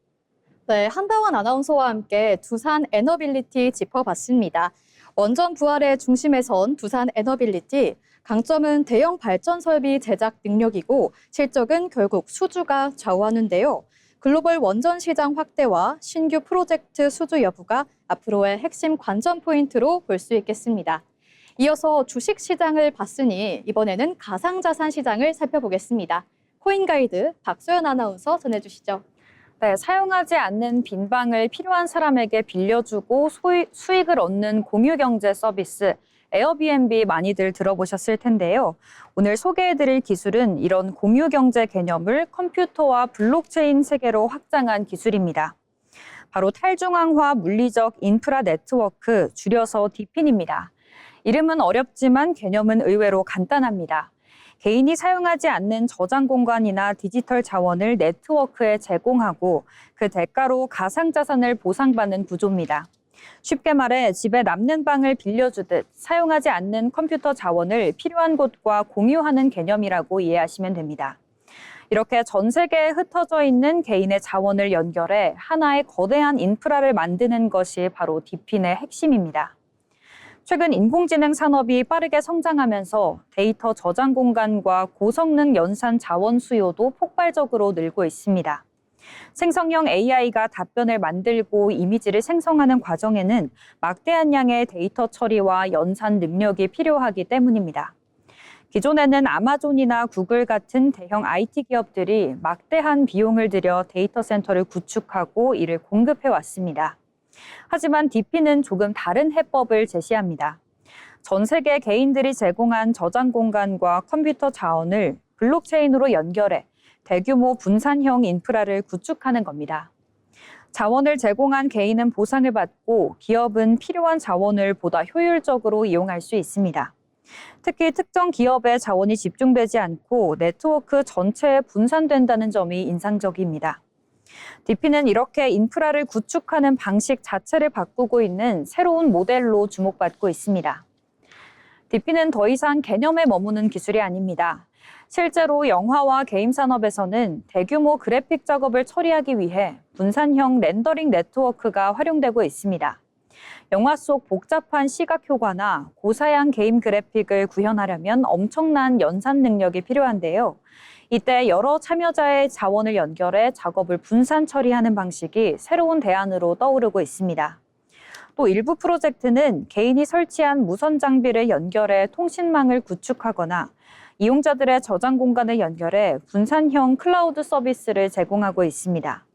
네, 한다원 아나운서와 함께 두산 에너빌리티 짚어봤습니다. 원전 부활의 중심에 선 두산 에너빌리티, 강점은 대형 발전 설비 제작 능력이고 실적은 결국 수주가 좌우하는데요. 글로벌 원전 시장 확대와 신규 프로젝트 수주 여부가 앞으로의 핵심 관전 포인트로 볼 수 있겠습니다. 이어서 주식 시장을 봤으니 이번에는 가상자산 시장을 살펴보겠습니다. 코인 가이드 박소연 아나운서 전해주시죠. 네, 사용하지 않는 빈 방을 필요한 사람에게 빌려주고 수익을 얻는 공유 경제 서비스 에어비앤비 많이들 들어보셨을 텐데요. 오늘 소개해드릴 기술은 이런 공유 경제 개념을 컴퓨터와 블록체인 세계로 확장한 기술입니다. 바로 탈중앙화 물리적 인프라 네트워크, 줄여서 DPN입니다. 이름은 어렵지만 개념은 의외로 간단합니다. 개인이 사용하지 않는 저장 공간이나 디지털 자원을 네트워크에 제공하고 그 대가로 가상자산을 보상받는 구조입니다. 쉽게 말해 집에 남는 방을 빌려주듯 사용하지 않는 컴퓨터 자원을 필요한 곳과 공유하는 개념이라고 이해하시면 됩니다. 이렇게 전 세계에 흩어져 있는 개인의 자원을 연결해 하나의 거대한 인프라를 만드는 것이 바로 DPN의 핵심입니다. 최근 인공지능 산업이 빠르게 성장하면서 데이터 저장 공간과 고성능 연산 자원 수요도 폭발적으로 늘고 있습니다. 생성형 AI가 답변을 만들고 이미지를 생성하는 과정에는 막대한 양의 데이터 처리와 연산 능력이 필요하기 때문입니다. 기존에는 아마존이나 구글 같은 대형 IT 기업들이 막대한 비용을 들여 데이터 센터를 구축하고 이를 공급해 왔습니다. 하지만 DP는 조금 다른 해법을 제시합니다. 전 세계 개인들이 제공한 저장 공간과 컴퓨터 자원을 블록체인으로 연결해 대규모 분산형 인프라를 구축하는 겁니다. 자원을 제공한 개인은 보상을 받고 기업은 필요한 자원을 보다 효율적으로 이용할 수 있습니다. 특히 특정 기업의 자원이 집중되지 않고 네트워크 전체에 분산된다는 점이 인상적입니다. DP는 이렇게 인프라를 구축하는 방식 자체를 바꾸고 있는 새로운 모델로 주목받고 있습니다. DP는 더 이상 개념에 머무는 기술이 아닙니다. 실제로 영화와 게임 산업에서는 대규모 그래픽 작업을 처리하기 위해 분산형 렌더링 네트워크가 활용되고 있습니다. 영화 속 복잡한 시각 효과나 고사양 게임 그래픽을 구현하려면 엄청난 연산 능력이 필요한데요. 이때 여러 참여자의 자원을 연결해 작업을 분산 처리하는 방식이 새로운 대안으로 떠오르고 있습니다. 또 일부 프로젝트는 개인이 설치한 무선 장비를 연결해 통신망을 구축하거나 이용자들의 저장 공간을 연결해 분산형 클라우드 서비스를 제공하고 있습니다.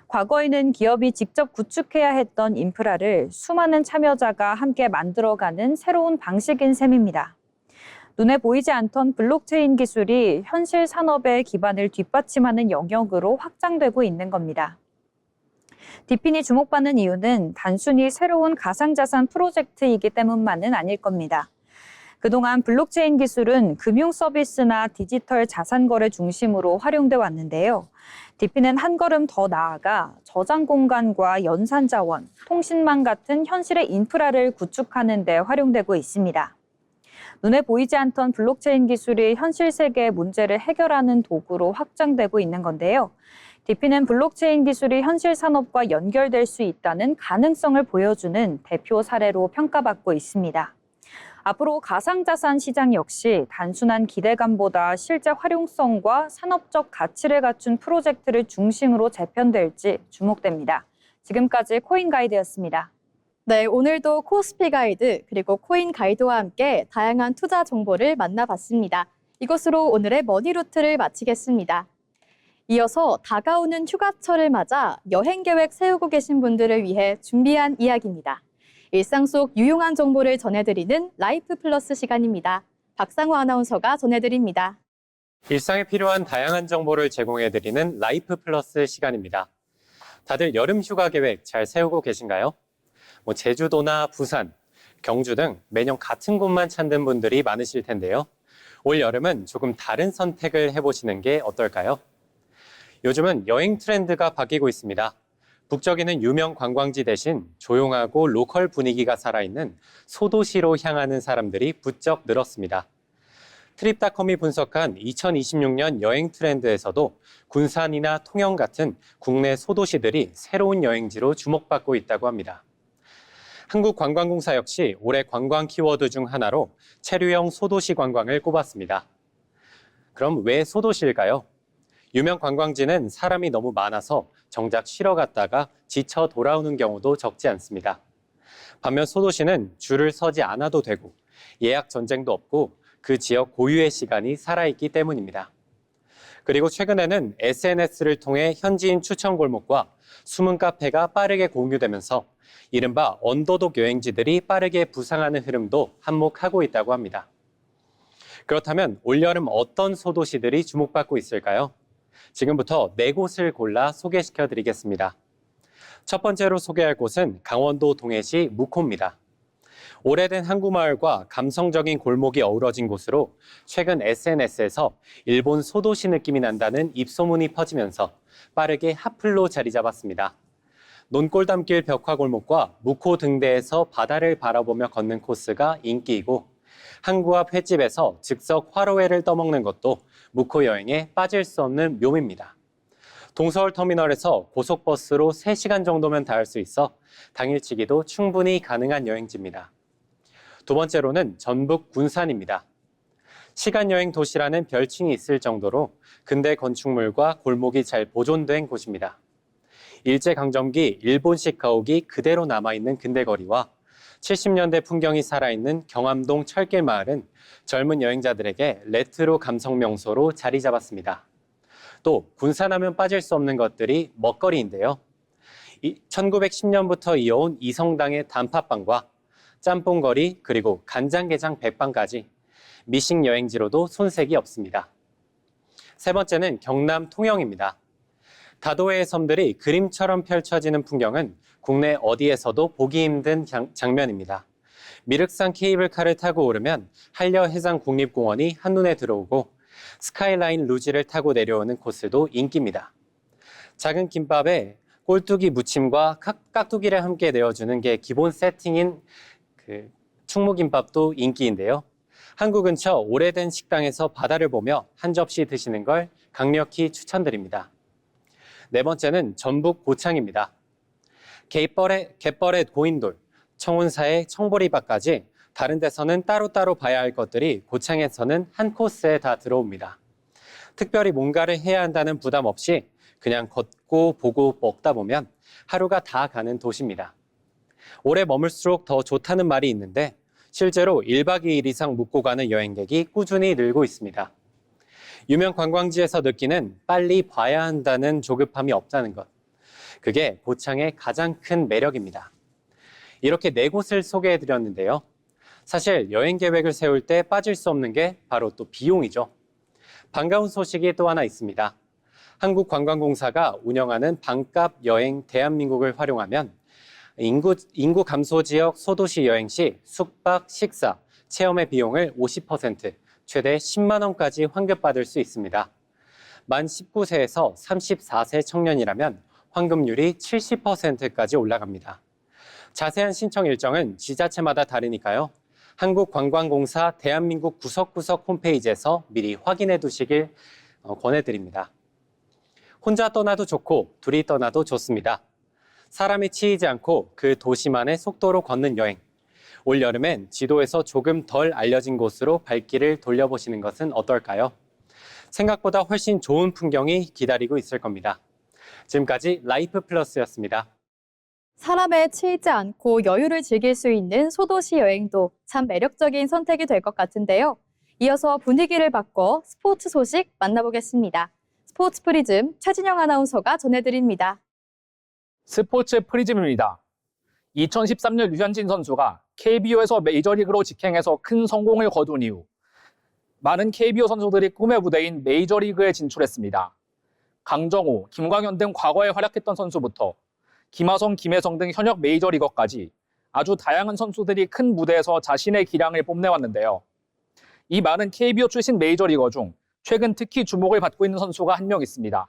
과거에는 기업이 직접 구축해야 했던 인프라를 수많은 참여자가 함께 만들어가는 새로운 방식인 셈입니다. 눈에 보이지 않던 블록체인 기술이 현실 산업의 기반을 뒷받침하는 영역으로 확장되고 있는 겁니다. DPN이 주목받는 이유는 단순히 새로운 가상자산 프로젝트이기 때문만은 아닐 겁니다. 그동안 블록체인 기술은 금융 서비스나 디지털 자산 거래 중심으로 활용돼 왔는데요. DP는 한 걸음 더 나아가 저장 공간과 연산 자원, 통신망 같은 현실의 인프라를 구축하는 데 활용되고 있습니다. 눈에 보이지 않던 블록체인 기술이 현실 세계의 문제를 해결하는 도구로 확장되고 있는 건데요. DP는 블록체인 기술이 현실 산업과 연결될 수 있다는 가능성을 보여주는 대표 사례로 평가받고 있습니다. 앞으로 가상자산 시장 역시 단순한 기대감보다 실제 활용성과 산업적 가치를 갖춘 프로젝트를 중심으로 재편될지 주목됩니다. 지금까지 코인 가이드였습니다. 네, 오늘도 코스피 가이드 그리고 코인 가이드와 함께 다양한 투자 정보를 만나봤습니다. 이것으로 오늘의 머니루트를 마치겠습니다. 이어서 다가오는 휴가철을 맞아 여행 계획 세우고 계신 분들을 위해 준비한 이야기입니다. 일상 속 유용한 정보를 전해드리는 라이프 플러스 시간입니다. 박상호 아나운서가 전해드립니다. 일상에 필요한 다양한 정보를 제공해드리는 라이프 플러스 시간입니다. 다들 여름 휴가 계획 잘 세우고 계신가요? 제주도나 부산, 경주 등 매년 같은 곳만 찾는 분들이 많으실 텐데요. 올 여름은 조금 다른 선택을 해보시는 게 어떨까요? 요즘은 여행 트렌드가 바뀌고 있습니다. 북적이는 유명 관광지 대신 조용하고 로컬 분위기가 살아있는 소도시로 향하는 사람들이 부쩍 늘었습니다. 트립닷컴이 분석한 2026년 여행 트렌드에서도 군산이나 통영 같은 국내 소도시들이 새로운 여행지로 주목받고 있다고 합니다. 한국관광공사 역시 올해 관광 키워드 중 하나로 체류형 소도시 관광을 꼽았습니다. 그럼 왜 소도시일까요? 유명 관광지는 사람이 너무 많아서 정작 쉬러 갔다가 지쳐 돌아오는 경우도 적지 않습니다. 반면 소도시는 줄을 서지 않아도 되고 예약 전쟁도 없고 그 지역 고유의 시간이 살아있기 때문입니다. 그리고 최근에는 SNS를 통해 현지인 추천 골목과 숨은 카페가 빠르게 공유되면서 이른바 언더독 여행지들이 빠르게 부상하는 흐름도 한몫하고 있다고 합니다. 그렇다면 올여름 어떤 소도시들이 주목받고 있을까요? 지금부터 4곳을 골라 소개시켜 드리겠습니다. 첫 번째로 소개할 곳은 강원도 동해시 묵호입니다. 오래된 항구마을과 감성적인 골목이 어우러진 곳으로 최근 SNS에서 일본 소도시 느낌이 난다는 입소문이 퍼지면서 빠르게 핫플로 자리 잡았습니다. 논골담길 벽화골목과 묵호 등대에서 바다를 바라보며 걷는 코스가 인기이고 항구 앞 횟집에서 즉석 화로회를 떠먹는 것도 묵호 여행에 빠질 수 없는 묘미입니다. 동서울 터미널에서 고속버스로 3시간 정도면 닿을 수 있어 당일치기도 충분히 가능한 여행지입니다. 두 번째로는 전북 군산입니다. 시간여행 도시라는 별칭이 있을 정도로 근대 건축물과 골목이 잘 보존된 곳입니다. 일제강점기 일본식 가옥이 그대로 남아있는 근대거리와 70년대 풍경이 살아있는 경암동 철길 마을은 젊은 여행자들에게 레트로 감성 명소로 자리 잡았습니다. 또 군산하면 빠질 수 없는 것들이 먹거리인데요. 1910년부터 이어온 이성당의 단팥빵과 짬뽕거리 그리고 간장게장 백반까지 미식 여행지로도 손색이 없습니다. 세 번째는 경남 통영입니다. 다도해의 섬들이 그림처럼 펼쳐지는 풍경은 국내 어디에서도 보기 힘든 장면입니다. 미륵산 케이블카를 타고 오르면 한려해상 국립공원이 한눈에 들어오고 스카이라인 루지를 타고 내려오는 코스도 인기입니다. 작은 김밥에 꼴뚜기 무침과 깍두기를 함께 내어주는 게 기본 세팅인 충무김밥도 인기인데요. 항구 근처 오래된 식당에서 바다를 보며 한 접시 드시는 걸 강력히 추천드립니다. 네 번째는 전북 고창입니다. 갯벌의 고인돌, 청운사의 청보리밥까지 다른 데서는 따로따로 봐야 할 것들이 고창에서는 한 코스에 다 들어옵니다. 특별히 뭔가를 해야 한다는 부담 없이 그냥 걷고 보고 먹다 보면 하루가 다 가는 도시입니다. 오래 머물수록 더 좋다는 말이 있는데 실제로 1박 2일 이상 묵고 가는 여행객이 꾸준히 늘고 있습니다. 유명 관광지에서 느끼는 빨리 봐야 한다는 조급함이 없다는 것. 그게 고창의 가장 큰 매력입니다. 이렇게 네 곳을 소개해드렸는데요. 사실 여행 계획을 세울 때 빠질 수 없는 게 바로 또 비용이죠. 반가운 소식이 또 하나 있습니다. 한국관광공사가 운영하는 반값 여행 대한민국을 활용하면 인구 감소 지역 소도시 여행 시 숙박, 식사, 체험의 비용을 50%, 최대 10만 원까지 환급받을 수 있습니다. 만 19세에서 34세 청년이라면 환급률이 70%까지 올라갑니다. 자세한 신청 일정은 지자체마다 다르니까요. 한국관광공사 대한민국 구석구석 홈페이지에서 미리 확인해 두시길 권해드립니다. 혼자 떠나도 좋고 둘이 떠나도 좋습니다. 사람이 치이지 않고 그 도시만의 속도로 걷는 여행. 올 여름엔 지도에서 조금 덜 알려진 곳으로 발길을 돌려보시는 것은 어떨까요? 생각보다 훨씬 좋은 풍경이 기다리고 있을 겁니다. 지금까지 라이프 플러스였습니다. 사람에 치이지 않고 여유를 즐길 수 있는 소도시 여행도 참 매력적인 선택이 될 것 같은데요. 이어서 분위기를 바꿔 스포츠 소식 만나보겠습니다. 스포츠 프리즘 최진영 아나운서가 전해드립니다. 스포츠 프리즘입니다. 2013년 류현진 선수가 KBO에서 메이저리그로 직행해서 큰 성공을 거둔 이후 많은 KBO 선수들이 꿈의 무대인 메이저리그에 진출했습니다. 강정호, 김광현 등 과거에 활약했던 선수부터 김하성, 김혜성 등 현역 메이저리거까지 아주 다양한 선수들이 큰 무대에서 자신의 기량을 뽐내왔는데요. 이 많은 KBO 출신 메이저리거 중 최근 특히 주목을 받고 있는 선수가 한 명 있습니다.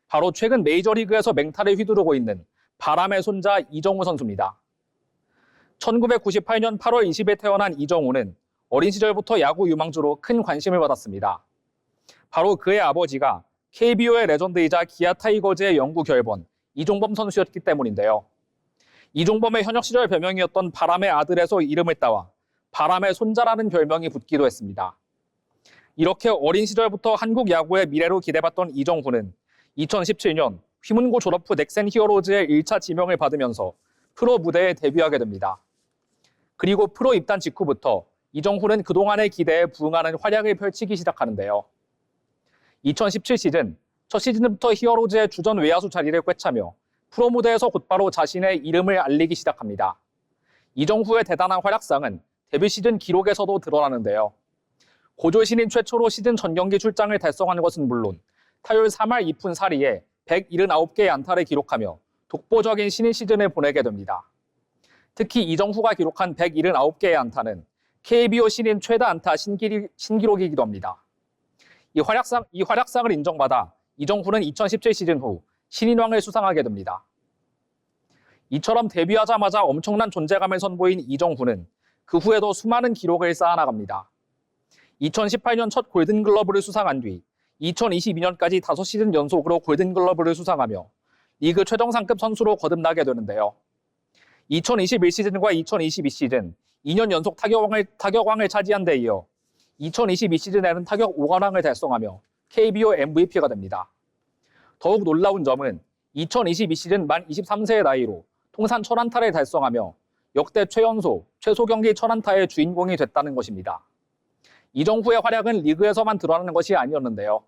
바로 최근 메이저리그에서 맹타를 휘두르고 있는 바람의 손자 이정우 선수입니다. 1998년 8월 20일 태어난 이정우는 어린 시절부터 야구 유망주로 큰 관심을 받았습니다. 바로 그의 아버지가 KBO의 레전드이자 기아 타이거즈의 영구 결번 이종범 선수였기 때문인데요. 이종범의 현역 시절 별명이었던 바람의 아들에서 이름을 따와 바람의 손자라는 별명이 붙기도 했습니다. 이렇게 어린 시절부터 한국 야구의 미래로 기대받던 이정후는 2017년 휘문고 졸업 후 넥센 히어로즈의 1차 지명을 받으면서 프로 무대에 데뷔하게 됩니다. 그리고 프로 입단 직후부터 이정후는 그동안의 기대에 부응하는 활약을 펼치기 시작하는데요. 2017 시즌, 첫 시즌부터 히어로즈의 주전 외야수 자리를 꿰차며 프로 무대에서 곧바로 자신의 이름을 알리기 시작합니다. 이정후의 대단한 활약상은 데뷔 시즌 기록에서도 드러나는데요. 고졸 신인 최초로 시즌 전경기 출장을 달성한 것은 물론 타율 3할 2푼 4리에 179개의 안타를 기록하며 독보적인 신인 시즌을 보내게 됩니다. 특히 이정후가 기록한 179개의 안타는 KBO 신인 최다 안타 신기록이기도 합니다. 이 활약상을 인정받아 이정후는 2017 시즌 후 신인왕을 수상하게 됩니다. 이처럼 데뷔하자마자 엄청난 존재감을 선보인 이정후는 그 후에도 수많은 기록을 쌓아나갑니다. 2018년 첫 골든글러브를 수상한 뒤 2022년까지 5시즌 연속으로 골든글러브를 수상하며 리그 최정상급 선수로 거듭나게 되는데요. 2021 시즌과 2022 시즌 2년 연속 타격왕을 차지한 데 이어 2022 시즌에는 타격 5관왕을 달성하며 KBO MVP가 됩니다. 더욱 놀라운 점은 2022 시즌 만 23세의 나이로 통산 1000안타를 달성하며 역대 최연소, 최소 경기 1000안타의 주인공이 됐다는 것입니다. 이정후의 활약은 리그에서만 드러나는 것이 아니었는데요.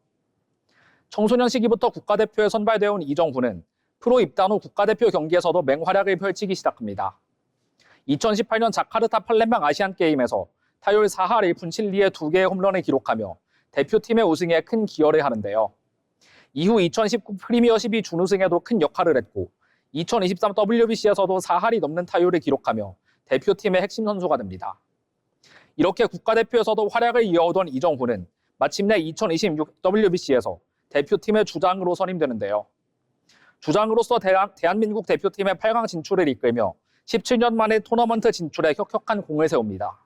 청소년 시기부터 국가대표에 선발되어 온 이정후는 프로 입단 후 국가대표 경기에서도 맹활약을 펼치기 시작합니다. 2018년 자카르타 팔렘방 아시안게임에서 타율 4할 1푼 7리에 2개의 홈런을 기록하며 대표팀의 우승에 큰 기여를 하는데요. 이후 2019 프리미어 12 준우승에도 큰 역할을 했고 2023 WBC에서도 4할이 넘는 타율을 기록하며 대표팀의 핵심 선수가 됩니다. 이렇게 국가대표에서도 활약을 이어오던 이정후는 마침내 2026 WBC에서 대표팀의 주장으로 선임되는데요. 주장으로서 대한민국 대표팀의 8강 진출을 이끌며 17년 만에 토너먼트 진출에 혁혁한 공을 세웁니다.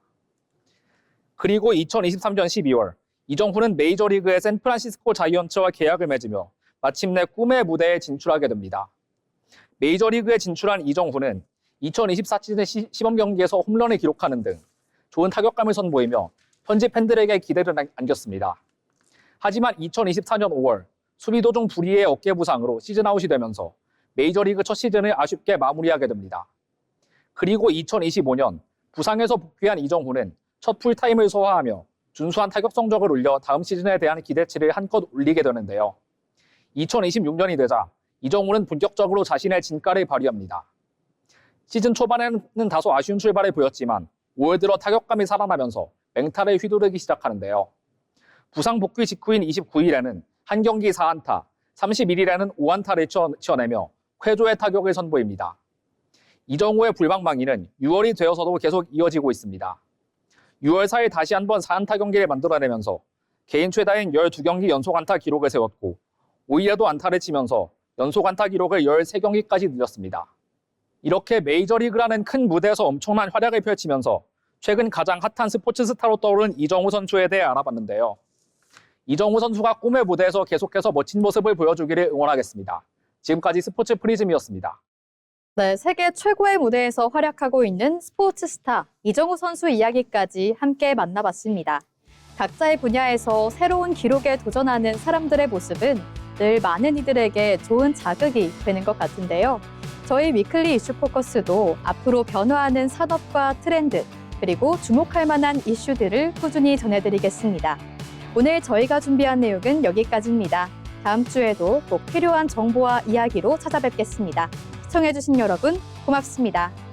그리고 2023년 12월 이정후는 메이저리그의 샌프란시스코 자이언츠와 계약을 맺으며 마침내 꿈의 무대에 진출하게 됩니다. 메이저리그에 진출한 이정후는 2024 시즌 시범 경기에서 홈런을 기록하는 등 좋은 타격감을 선보이며 현지 팬들에게 기대를 안겼습니다. 하지만 2024년 5월 수비 도중 불의의 어깨 부상으로 시즌 아웃이 되면서 메이저리그 첫 시즌을 아쉽게 마무리하게 됩니다. 그리고 2025년 부상에서 복귀한 이정후는 첫 풀타임을 소화하며 준수한 타격 성적을 올려 다음 시즌에 대한 기대치를 한껏 올리게 되는데요. 2026년이 되자 이정후는 본격적으로 자신의 진가를 발휘합니다. 시즌 초반에는 다소 아쉬운 출발을 보였지만 5월 들어 타격감이 살아나면서 맹타를 휘두르기 시작하는데요. 부상 복귀 직후인 29일에는 한 경기 4안타, 31일에는 5안타를 치어내며 쾌조의 타격을 선보입니다. 이정후의 불방망이는 6월이 되어서도 계속 이어지고 있습니다. 6월 4일 다시 한번 4안타 경기를 만들어내면서 개인 최다인 12경기 연속 안타 기록을 세웠고 5일에도 안타를 치면서 연속 안타 기록을 13경기까지 늘렸습니다. 이렇게 메이저리그라는 큰 무대에서 엄청난 활약을 펼치면서 최근 가장 핫한 스포츠 스타로 떠오른 이정후 선수에 대해 알아봤는데요. 이정후 선수가 꿈의 무대에서 계속해서 멋진 모습을 보여주기를 응원하겠습니다. 지금까지 스포츠 프리즘이었습니다. 네, 세계 최고의 무대에서 활약하고 있는 스포츠 스타 이정후 선수 이야기까지 함께 만나봤습니다. 각자의 분야에서 새로운 기록에 도전하는 사람들의 모습은 늘 많은 이들에게 좋은 자극이 되는 것 같은데요. 저희 위클리 이슈 포커스도 앞으로 변화하는 산업과 트렌드, 그리고 주목할 만한 이슈들을 꾸준히 전해드리겠습니다. 오늘 저희가 준비한 내용은 여기까지입니다. 다음 주에도 꼭 필요한 정보와 이야기로 찾아뵙겠습니다. 시청해주신 여러분 고맙습니다.